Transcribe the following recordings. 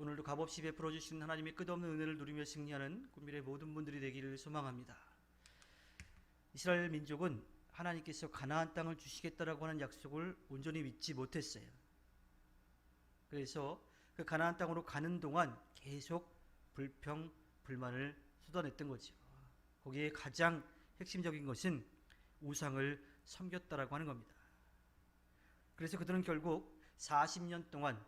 오늘도 값없이 베풀어 주시는 하나님의 끝없는 은혜를 누리며 승리하는 꿈밀의 모든 분들이 되기를 소망합니다. 이스라엘 민족은 하나님께서 가나안 땅을 주시겠다라고 하는 약속을 온전히 믿지 못했어요. 그래서 그 가나안 땅으로 가는 동안 계속 불평, 불만을 쏟아냈던 거죠. 거기에 가장 핵심적인 것은 우상을 섬겼다라고 하는 겁니다. 그래서 그들은 결국 40년 동안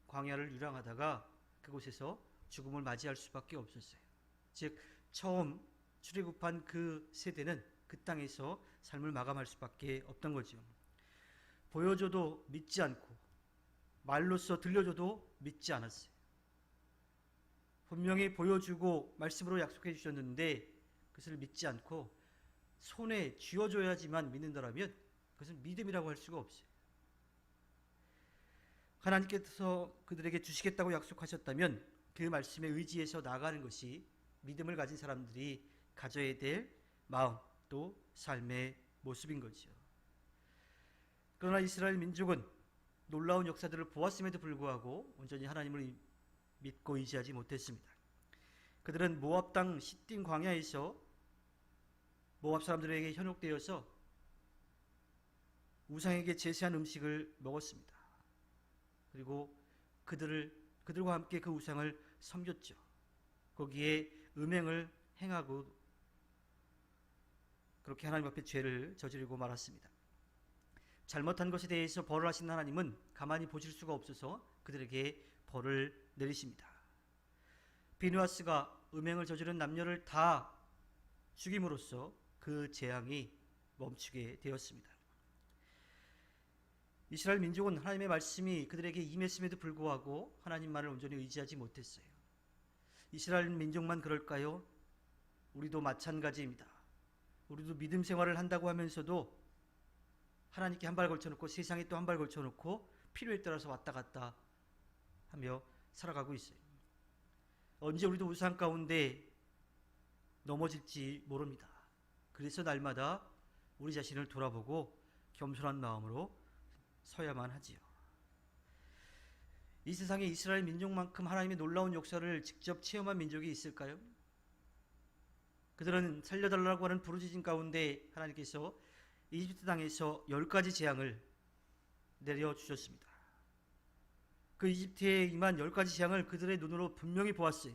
광야를 유랑하다가 그곳에서 죽음을 맞이할 수밖에 없었어요. 즉 처음 출애굽한 그 세대는 그 땅에서 삶을 마감할 수밖에 없던 거죠. 보여줘도 믿지 않고 말로써 들려줘도 믿지 않았어요. 분명히 보여주고 말씀으로 약속해 주셨는데 그것을 믿지 않고 손에 쥐어줘야지만 믿는다라면 그것은 믿음이라고 할 수가 없어요. 하나님께서 그들에게 주시겠다고 약속하셨다면 그 말씀에 의지해서 나아가는 것이 믿음을 가진 사람들이 가져야 될 마음 또 삶의 모습인 거죠. 그러나 이스라엘 민족은 놀라운 역사들을 보았음에도 불구하고 온전히 하나님을 믿고 의지하지 못했습니다. 그들은 모압 땅 시딤 광야에서 모압 사람들에게 현혹되어서 우상에게 제사한 음식을 먹었습니다. 그리고 그들과 함께 그 우상을 섬겼죠. 거기에 음행을 행하고 그렇게 하나님 앞에 죄를 저지르고 말았습니다. 잘못한 것에 대해서 벌을 하시는 하나님은 가만히 보실 수가 없어서 그들에게 벌을 내리십니다. 비느하스가 음행을 저지른 남녀를 다 죽임으로써 그 재앙이 멈추게 되었습니다. 이스라엘 민족은 하나님의 말씀이 그들에게 임했음에도 불구하고 하나님만을 온전히 의지하지 못했어요. 이스라엘 민족만 그럴까요? 우리도 마찬가지입니다. 우리도 믿음 생활을 한다고 하면서도 하나님께 한 발 걸쳐놓고 세상에 또 한 발 걸쳐놓고 필요에 따라서 왔다 갔다 하며 살아가고 있어요. 언제 우리도 우상 가운데 넘어질지 모릅니다. 그래서 날마다 우리 자신을 돌아보고 겸손한 마음으로 서야만 하지요. 이 세상에 이스라엘 민족만큼 하나님의 놀라운 역사를 직접 체험한 민족이 있을까요? 그들은 살려달라고 하는 부르짖음 가운데 하나님께서 이집트 땅에서 10가지 재앙을 내려주셨습니다. 그 이집트에 임한 10가지 재앙을 그들의 눈으로 분명히 보았어요.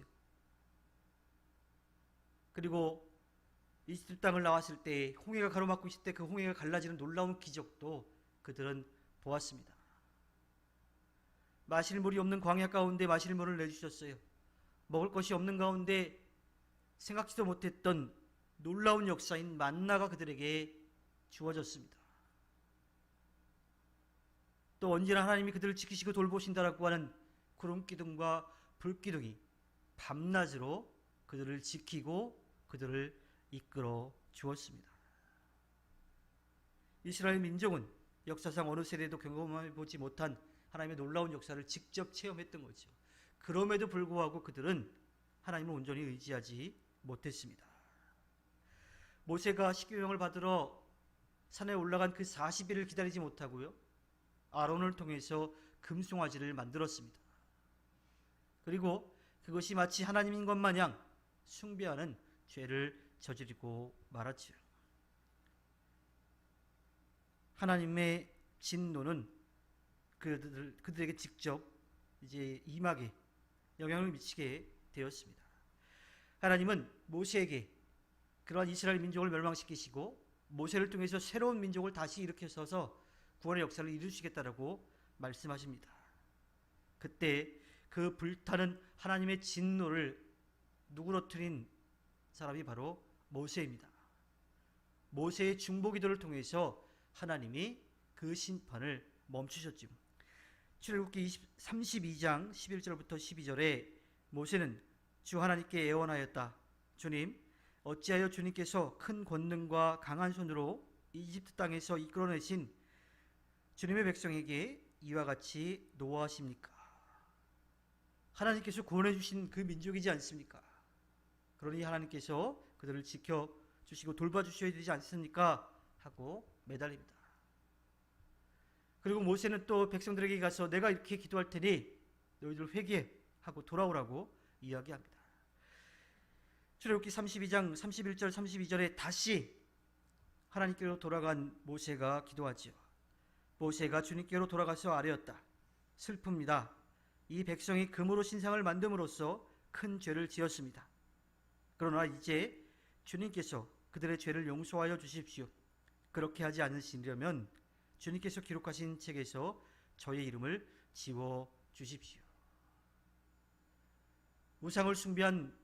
그리고 이집트 땅을 나왔을 때 홍해가 가로막고 있을 때 그 홍해가 갈라지는 놀라운 기적도 그들은 보았습니다. 마실 물이 없는 광야 가운데 마실 물을 내주셨어요. 먹을 것이 없는 가운데 생각지도 못했던 놀라운 역사인 만나가 그들에게 주어졌습니다. 또 언제나 하나님이 그들을 지키시고 돌보신다라고 하는 구름기둥과 불기둥이 밤낮으로 그들을 지키고 그들을 이끌어 주었습니다. 이스라엘 민족은 역사상 어느 세대도 경험해보지 못한 하나님의 놀라운 역사를 직접 체험했던 거죠. 그럼에도 불구하고 그들은 하나님을 온전히 의지하지 못했습니다. 모세가 십계명을 받으러 산에 올라간 그 40일을 기다리지 못하고요. 아론을 통해서 금송아지를 만들었습니다. 그리고 그것이 마치 하나님인 것 마냥 숭배하는 죄를 저지르고 말았지요. 하나님의 진노는 그들에게 직접 이제 임하게 영향을 미치게 되었습니다. 하나님은 모세에게 그러한 이스라엘 민족을 멸망시키시고 모세를 통해서 새로운 민족을 다시 일으켜서서 구원의 역사를 이루시겠다라고 말씀하십니다. 그때 그 불타는 하나님의 진노를 누그러뜨린 사람이 바로 모세입니다. 모세의 중보기도를 통해서 하나님이 그 심판을 멈추셨죠. 출애굽기 32장 11절부터 12절에 모세는 주 하나님께 애원하였다. 주님, 어찌하여 주님께서 큰 권능과 강한 손으로 이집트 땅에서 이끌어내신 주님의 백성에게 이와 같이 노하십니까? 하나님께서 구원해 주신 그 민족이지 않습니까? 그러니 하나님께서 그들을 지켜주시고 돌봐주셔야 되지 않습니까? 하고 매달립니다. 그리고 모세는 또 백성들에게 가서 내가 이렇게 기도할 테니 너희들 회개해 하고 돌아오라고 이야기합니다. 출애굽기 32장 31절 32절에 다시 하나님께로 돌아간 모세가 기도하지요. 모세가 주님께로 돌아가서 아뢰었다. 슬픕니다. 이 백성이 금으로 신상을 만듦으로써 큰 죄를 지었습니다. 그러나 이제 주님께서 그들의 죄를 용서하여 주십시오. 그렇게 하지 않으시려면 주님께서 기록하신 책에서 저의 이름을 지워 주십시오. 우상을 숭배한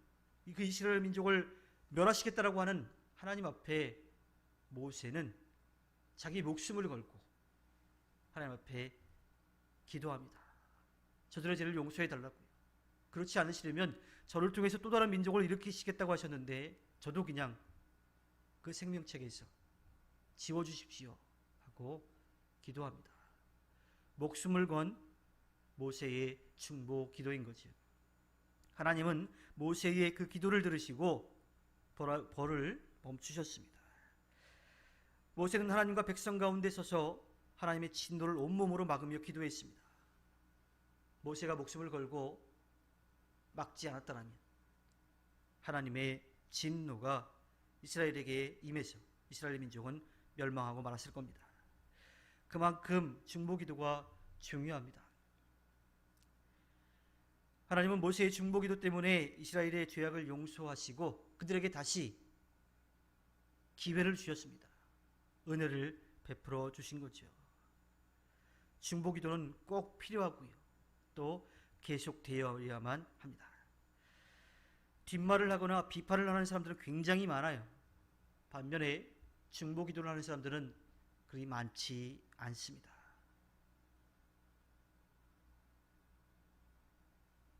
그 이스라엘 민족을 멸하시겠다라고 하는 하나님 앞에 모세는 자기 목숨을 걸고 하나님 앞에 기도합니다. 저들의 죄를 용서해 달라고요. 그렇지 않으시려면 저를 통해서 또 다른 민족을 일으키시겠다고 하셨는데 저도 그냥 그 생명책에서 지워주십시오 하고 기도합니다. 목숨을 건 모세의 중보 기도인 거죠. 하나님은 모세의 그 기도를 들으시고 벌을 멈추셨습니다. 모세는 하나님과 백성 가운데 서서 하나님의 진노를 온몸으로 막으며 기도했습니다. 모세가 목숨을 걸고 막지 않았다면 하나님의 진노가 이스라엘에게 임해서 이스라엘 민족은 멸망하고 말았을 겁니다. 그만큼 중보기도가 중요합니다. 하나님은 모세의 중보기도 때문에 이스라엘의 죄악을 용서하시고 그들에게 다시 기회를 주셨습니다. 은혜를 베풀어 주신 거죠. 중보기도는 꼭 필요하고요. 또 계속되어야만 합니다. 뒷말을 하거나 비판을 하는 사람들은 굉장히 많아요. 반면에 중보기도를 하는 사람들은 그리 많지 않습니다.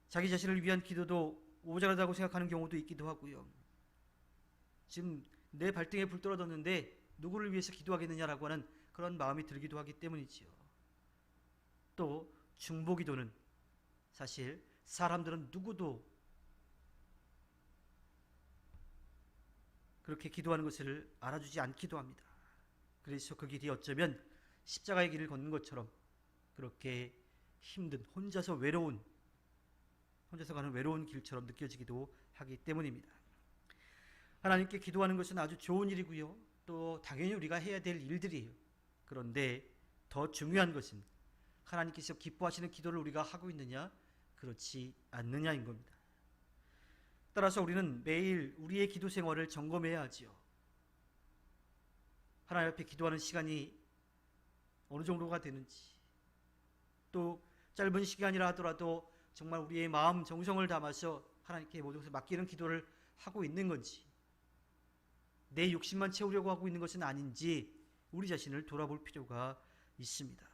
자기 자신을 위한 기도도 모자라다고 생각하는 경우도 있기도 하고요. 지금 내 발등에 불 떨어졌는데 누구를 위해서 기도하겠느냐라고 하는 그런 마음이 들기도 하기 때문이지요. 또 중보기도는 사실 사람들은 누구도 그렇게 기도하는 것을 알아주지 않기도 합니다. 그래서 그 길이 어쩌면 십자가의 길을 걷는 것처럼 그렇게 힘든 혼자서 가는 외로운 길처럼 느껴지기도 하기 때문입니다. 하나님께 기도하는 것은 아주 좋은 일이고요. 또 당연히 우리가 해야 될 일들이에요. 그런데 더 중요한 것은 하나님께서 기뻐하시는 기도를 우리가 하고 있느냐 그렇지 않느냐인 겁니다. 따라서 우리는 매일 우리의 기도 생활을 점검해야 하지요. 하나님 앞에 기도하는 시간이 어느 정도가 되는지, 또 짧은 시간이라 하더라도 정말 우리의 마음 정성을 담아서 하나님께 모든 것을 맡기는 기도를 하고 있는 건지, 내 욕심만 채우려고 하고 있는 것은 아닌지 우리 자신을 돌아볼 필요가 있습니다.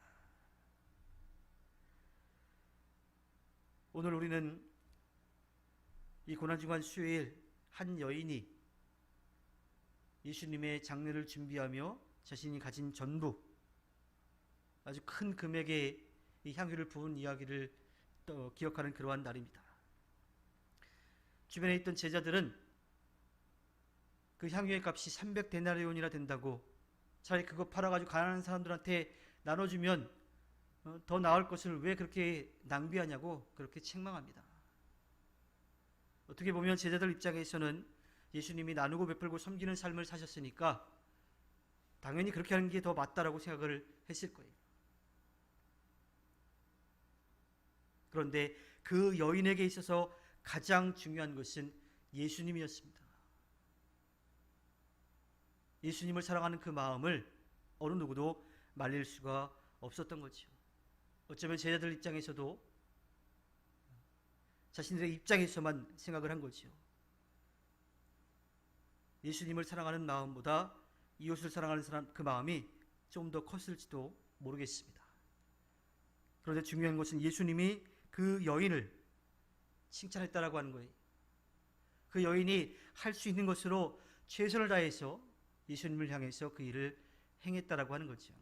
오늘 우리는 이 고난주간 수요일 한 여인이 예수님의 장례를 준비하며 자신이 가진 전부, 아주 큰 금액의 이 향유를 부은 이야기를 또 기억하는 그러한 날입니다. 주변에 있던 제자들은 그 향유의 값이 300데나리온이나 된다고, 차라리 그거 팔아가지고 가난한 사람들한테 나눠주면 더 나을 것을 왜 그렇게 낭비하냐고 그렇게 책망합니다. 어떻게 보면 제자들 입장에서는 예수님이 나누고 베풀고 섬기는 삶을 사셨으니까 당연히 그렇게 하는 게 더 맞다라고 생각을 했을 거예요. 그런데 그 여인에게 있어서 가장 중요한 것은 예수님이었습니다. 예수님을 사랑하는 그 마음을 어느 누구도 말릴 수가 없었던 거죠. 어쩌면 제자들 입장에서도 자신들의 입장에서만 생각을 한 거죠. 예수님을 사랑하는 마음보다 이웃을 사랑하는 사람 그 마음이 좀 더 컸을지도 모르겠습니다. 그런데 중요한 것은 예수님이 그 여인을 칭찬했다라고 하는 거예요. 그 여인이 할 수 있는 것으로 최선을 다해서 예수님을 향해서 그 일을 행했다라고 하는 거죠.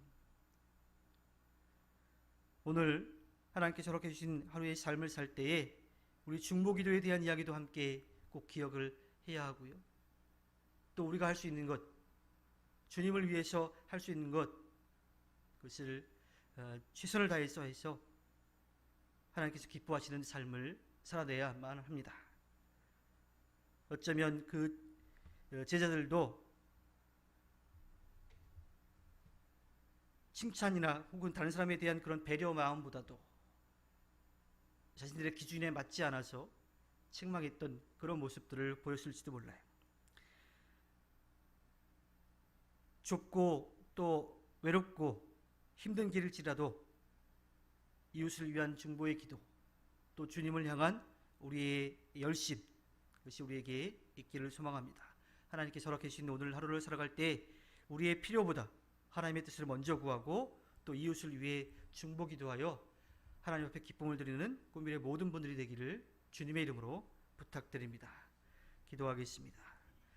오늘 하나님께서 저렇게 주신 하루의 삶을 살 때에 우리 중보기도에 대한 이야기도 함께 꼭 기억을 해야 하고요. 또 우리가 할 수 있는 것, 주님을 위해서 할 수 있는 것, 그것을 최선을 다해서 해서 하나님께서 기뻐하시는 삶을 살아내야만 합니다. 어쩌면 그 제자들도 칭찬이나 혹은 다른 사람에 대한 그런 배려 마음보다도 자신들의 기준에 맞지 않아서 책망했던 그런 모습들을 보였을지도 몰라요. 좁고 또 외롭고 힘든 길일지라도 이웃을 위한 중보의 기도, 또 주님을 향한 우리의 열심, 그것이 우리에게 있기를 소망합니다. 하나님께 허락해 주신 오늘 하루를 살아갈 때 우리의 필요보다 하나님의 뜻을 먼저 구하고 또 이웃을 위해 중보 기도하여 하나님 앞에 기쁨을 드리는 꿈일의 모든 분들이 되기를 주님의 이름으로 부탁드립니다. 기도하겠습니다.